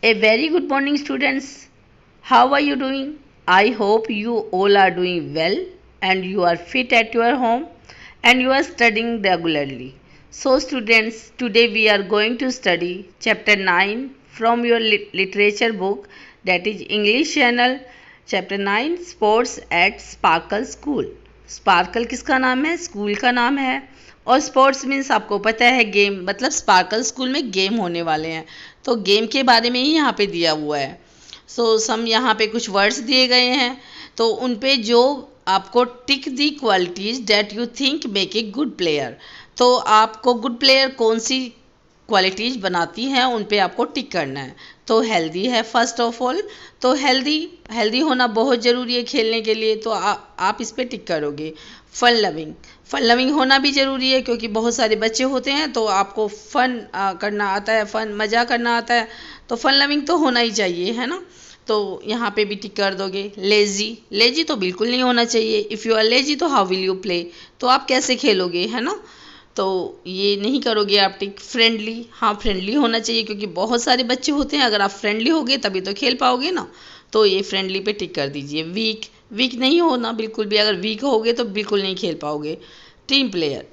A very good morning, students. How are you doing? I hope you all are doing well and you are fit at your home and you are studying regularly. So, students, today we are going to study chapter 9 from your literature book, that is English Channel, chapter 9 Sports at Sparkle School. Sparkle किसका नाम है? School का नाम है। और sports means आपको पता है गेम, मतलब स्पार्कल स्कूल में गेम होने वाले हैं, तो गेम के बारे में ही यहाँ पे दिया हुआ है। सम यहाँ पे कुछ वर्ड्स दिए गए हैं, तो उन पे जो आपको tick the qualities that you think make a good player, तो आपको गुड प्लेयर कौन सी क्वालिटीज बनाती हैं उन पे आपको टिक करना है। तो हेल्दी है फर्स्ट ऑफ ऑल, तो हेल्दी होना बहुत ज़रूरी है खेलने के लिए, तो आप इस पे टिक करोगे। फन लविंग होना भी ज़रूरी है, क्योंकि बहुत सारे बच्चे होते हैं तो आपको फन करना आता है, फन मज़ा करना आता है, तो फन लविंग तो होना ही चाहिए, है ना। तो यहाँ पे भी टिक कर दोगे। लेजी तो बिल्कुल नहीं होना चाहिए। इफ़ यू आर लेजी तो हाउ विल यू प्ले, तो आप कैसे खेलोगे, है ना। तो ये नहीं करोगे आप टिक। फ्रेंडली, हाँ फ्रेंडली होना चाहिए, क्योंकि बहुत सारे बच्चे होते हैं, अगर आप फ्रेंडली होगे तभी तो खेल पाओगे ना, तो ये फ्रेंडली पे टिक कर दीजिए। वीक नहीं होना बिल्कुल भी, अगर वीक होगे तो बिल्कुल नहीं खेल पाओगे। टीम प्लेयर,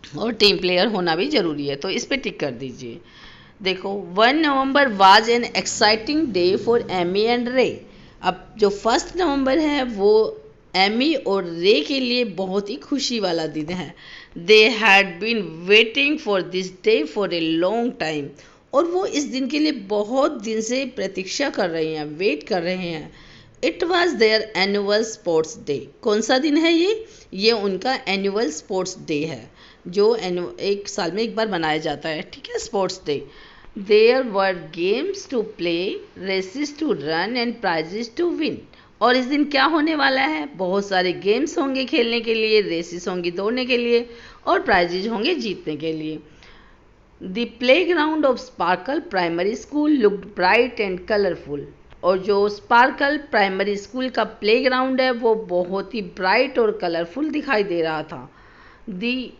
और टीम प्लेयर होना भी ज़रूरी है, तो इस पे टिक कर दीजिए। देखो 1 November was an exciting day for Amy and Ray. अब जो 1 नवंबर है वो एमी और रे के लिए बहुत ही खुशी वाला दिन है। They had been waiting for this day for a long time, और वो इस दिन के लिए बहुत दिन से प्रतीक्षा कर रहे हैं, वेट कर रहे हैं। It was there annual sports day. कौन सा दिन है ये उनका एनुअल स्पोर्ट्स डे है, जो एक साल में एक बार मनाया जाता है, ठीक है, sports day. There were games to play, races to run and prizes to win. और इस दिन क्या होने वाला है? बहुत सारे गेम्स होंगे खेलने के लिए, रेसेस होंगी दौड़ने के लिए, और प्राइजेज होंगे जीतने के लिए। The play ground of sparkle primary school looked bright and colourful. और जो स्पार्कल प्राइमरी स्कूल का प्ले ग्राउंड है वो बहुत ही ब्राइट और कलरफुल दिखाई दे रहा था। The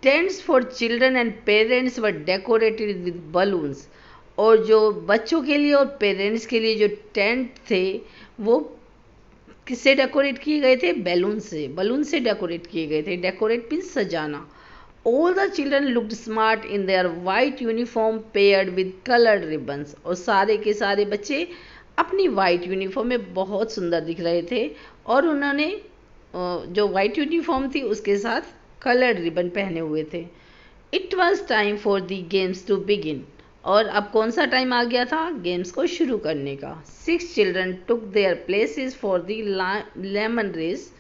tents for children and parents were decorated with balloons. और जो बच्चों के लिए और पेरेंट्स के लिए जो टेंट थे वो किससे डेकोरेट किए गए थे? बलून से डेकोरेट किए गए थे। डेकोरेट मीन्स सजाना। All the children looked smart in their white uniform paired with colored ribbons। और सारे के सारे बच्चे अपनी वाइट यूनिफॉर्म में बहुत सुंदर दिख रहे थे, और उन्होंने जो वाइट यूनिफॉर्म थी उसके साथ कलर्ड रिबन पहने हुए थे। It was time for the games to begin. और अब कौन सा टाइम आ गया था गेम्स को शुरू करने का। 6 children took their places for the lemon race,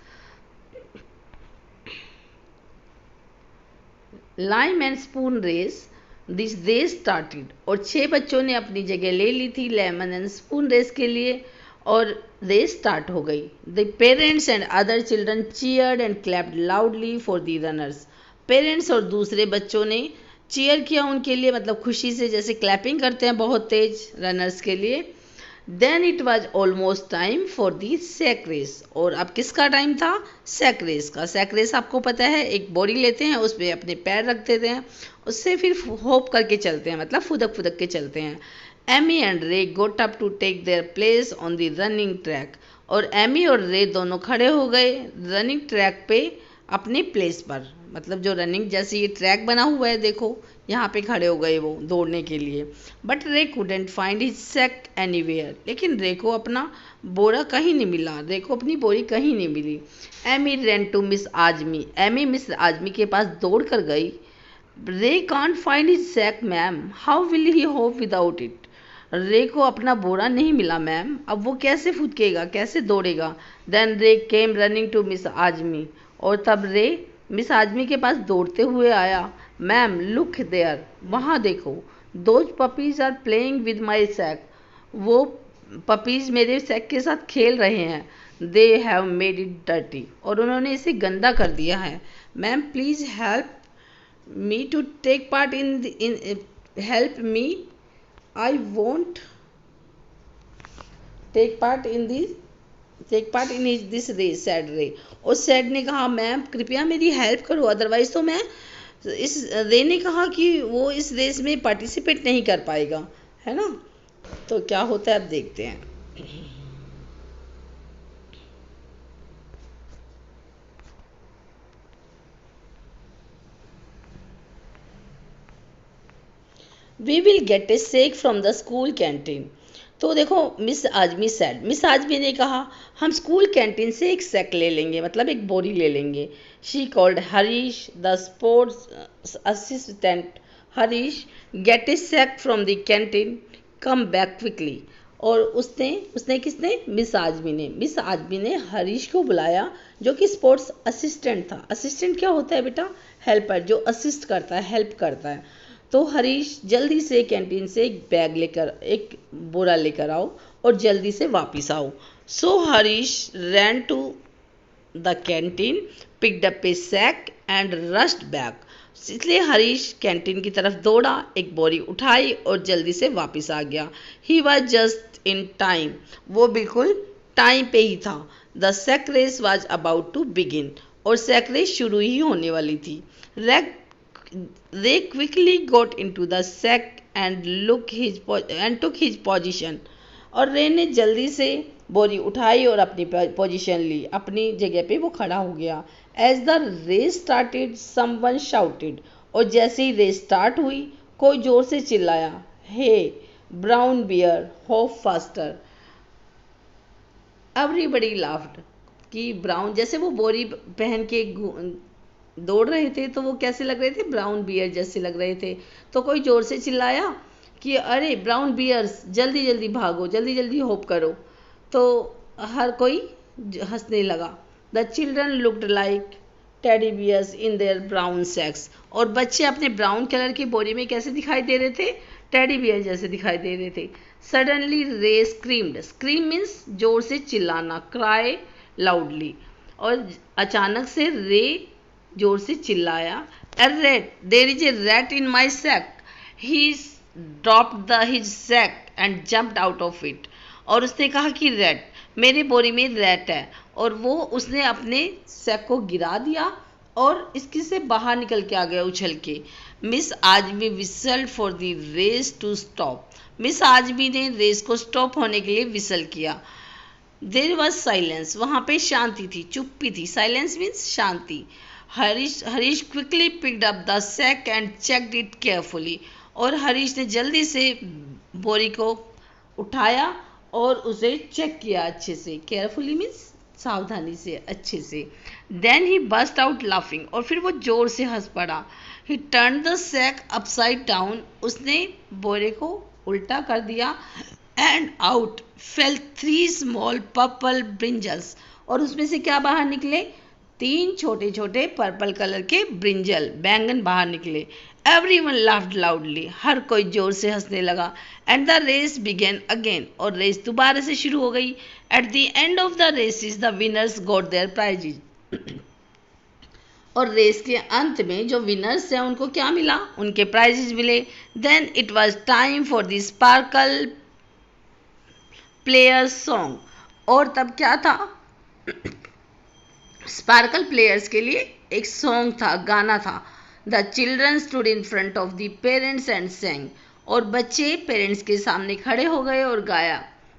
lime and spoon race. This race started. और 6 बच्चों ने अपनी जगह ले ली थी लेमन एंड स्पून रेस के लिए, और रेस स्टार्ट हो गई। The parents and other children cheered and clapped loudly for the runners. Parents और दूसरे बच्चों ने चीयर किया उनके लिए, मतलब खुशी से, जैसे क्लैपिंग करते हैं बहुत तेज रनर्स के लिए। Then it was almost time for the sack race. और अब किसका टाइम था? सैक रेस का। सैक रेस आपको पता है, एक बोरी लेते हैं, उस पर अपने पैर रख देते हैं, उससे फिर होप करके चलते हैं, मतलब फुदक फुदक के चलते हैं। Amy and Ray got up to take their place on the running track. और एमी और रे दोनों खड़े हो गए रनिंग ट्रैक पे, अपने प्लेस पर, मतलब जो रनिंग जैसे ये ट्रैक बना हुआ है देखो, यहाँ पे खड़े हो गए वो दौड़ने के लिए। But Ray couldn't find his sack anywhere. लेकिन रे को अपना बोरा कहीं नहीं मिला, रे को अपनी बोरी कहीं नहीं मिली। Amy ran to miss Azmi. Amy miss Azmi के पास दौड़ कर गई। Ray can't find his sack ma'am, how will he hop without it. Ray को अपना बोरा नहीं मिला मैम, अब वो कैसे फुदकेगा, कैसे दौड़ेगा। Then Ray came running to miss Azmi. और तब रे मिस आजमी के पास दौड़ते हुए आया। मैम लुक देयर, वहाँ देखो, those puppies are playing with my sack. वो पपीज मेरे सैक के साथ खेल रहे हैं। They have made it dirty, और उन्होंने इसे गंदा कर दिया है। Ma'am please help me to take part in help me, I won't take part in this race, said Ray. और सैड ने कहा मैम कृपया मेरी हेल्प करो, अदरवाइज तो मैं इस रे ने कहा कि वो इस रेस में पार्टिसिपेट नहीं कर पाएगा, है ना। तो क्या होता है अब देखते हैं। We will get a sack from the school canteen. तो देखो, मिस आजमी ने कहा हम स्कूल कैंटीन से एक सेक ले लेंगे, मतलब एक बोरी ले लेंगे। She called Harish the sports assistant. Harish, get a sack from the canteen, come back quickly. और उसने उसने किसने, मिस आजमी ने हरीश को बुलाया, जो कि स्पोर्ट्स असिस्टेंट था। असिस्टेंट क्या होता है बेटा? हेल्पर, जो असिस्ट करता है, हेल्प करता है। तो हरीश, जल्दी से कैंटीन से एक बोरा लेकर आओ और जल्दी से वापस आओ। So Harish ran to the canteen, picked up a sack and rushed back. इसलिए हरीश कैंटीन की तरफ दौड़ा, एक बोरी उठाई और जल्दी से वापस आ गया। He was just in time. वो बिल्कुल टाइम पे ही था। The sack race was about to begin. और सैक रेस शुरू ही होने वाली थी। रैक They quickly got into the sack and took his position. और रे ने जल्दी से बोरी उठाई और अपनी पोजीशन ली, अपनी जगह पे वो खड़ा हो गया। As the race started someone shouted. और जैसे ही रेस स्टार्ट हुई, कोई जोर से चिल्लाया, hey brown bear hop faster. Everybody laughed. कि ब्राउन, जैसे वो बोरी पहन के दौड़ रहे थे तो वो कैसे लग रहे थे? ब्राउन बियर जैसे लग रहे थे। तो कोई जोर से चिल्लाया कि अरे ब्राउन बियर्स, जल्दी जल्दी भागो, जल्दी जल्दी होप करो। तो हर कोई हंसने लगा। The children looked like teddy bears in their brown sacks. और बच्चे अपने ब्राउन कलर की बोरी में कैसे दिखाई दे रहे थे? टेडी बियर जैसे दिखाई दे रहे थे। सडनली रे स्क्रीम्ड। स्क्रीम मीन्स जोर से चिल्लाना, क्राई लाउडली। और अचानक से रे जोर से चिल्लाया, a rat, there is a rat in my sack. He dropped the his sack and jumped out of it. और उसने कहा कि रैट, मेरे बोरी में रैट है। और वो उसने अपने सैक को गिरा दिया और इसकी से बाहर निकल के आ गया उछल के। Miss Azmi whistled for the race to stop. Miss Azmi ने रेस को स्टॉप होने के लिए विसल किया। There was silence. वहाँ पे शांति थी, चुप्पी थी। साइलेंस मीन्स शांति। Harish quickly picked up the sack and checked it carefully. और हरीश ने जल्दी से बोरी को उठाया और उसे चेक किया अच्छे से। केयरफुली मीन्स सावधानी से, अच्छे से। Then he burst out laughing. और फिर वो जोर से हंस पड़ा। He turn the sack upside down. उसने बोरे को उल्टा कर दिया। And out fell 3 small purple brinjals. और उसमें से क्या बाहर निकले? 3 छोटे छोटे पर्पल कलर के ब्रिंजल, बैंगन बाहर निकले। Everyone laughed loudly. हर कोई जोर से हंसने लगा। And the race began again. और रेस दोबारा से शुरू हो गई। At the end of the races the winners got their prizes. और रेस के अंत में जो विनर्स हैं उनको क्या मिला? उनके प्राइजेज मिले। Then it was time for the sparkle players song. और तब क्या था? स्पार्कल प्लेयर्स के लिए एक सॉन्ग था, गाना था। The children stood in front of the parents and saying. और बच्चे पेरेंट्स के सामने खड़े हो गए और गाया।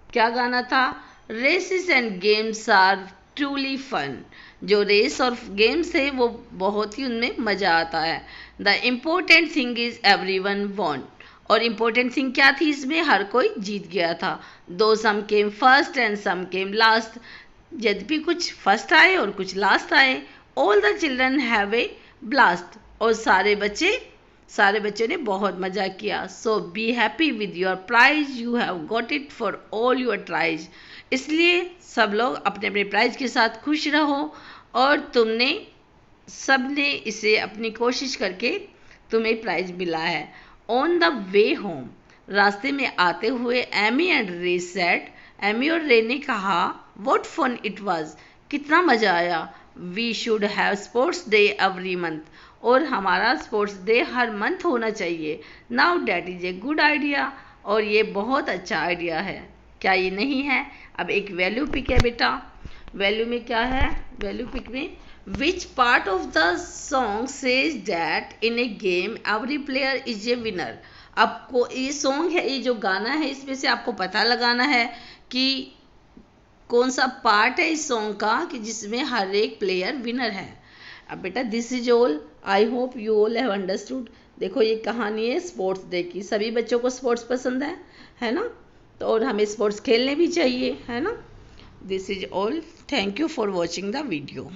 क्या गाना था? Races and games are truly fun. जो रेस और गेम्स है वो बहुत ही उनमें मजा आता है। The important thing is everyone won. और इम्पोर्टेंट थिंग क्या थी इसमें? हर कोई जीत गया था। Though some came first and some came last. यद्यपि कुछ फर्स्ट आए और कुछ लास्ट आए। All the children have a blast. और सारे बच्चों ने बहुत मजा किया। So be happy with your prize, you have got it for all your tries. इसलिए सब लोग अपने अपने प्राइज के साथ खुश रहो। और सबने इसे अपनी कोशिश करके तुम्हें प्राइज मिला है। ऑन द वे होम, रास्ते में आते हुए एमी एंड रे सेड। एमी और रे ने कहा, व्हाट फन इट वाज, कितना मजा आया। We should have sports day every month. और हमारा स्पोर्ट्स डे हर मंथ होना चाहिए। Now that is a good idea. और ये बहुत अच्छा आइडिया है, क्या ये नहीं है? अब एक वैल्यू पिक है बेटा। वैल्यू में क्या है? वैल्यू पिक में which part of the song says that in A game every player is a winner. आपको ये सॉन्ग है, ये जो गाना है, इसमें से आपको पता लगाना है कि कौन सा पार्ट है इस सॉन्ग का कि जिसमें हर एक प्लेयर विनर है। अब बेटा this is all, I hope you all have understood. देखो ये कहानी है स्पोर्ट्स डे की, सभी बच्चों को स्पोर्ट्स पसंद है ना, तो और हमें स्पोर्ट्स खेलने भी चाहिए, है ना। This is all, thank you for watching the video.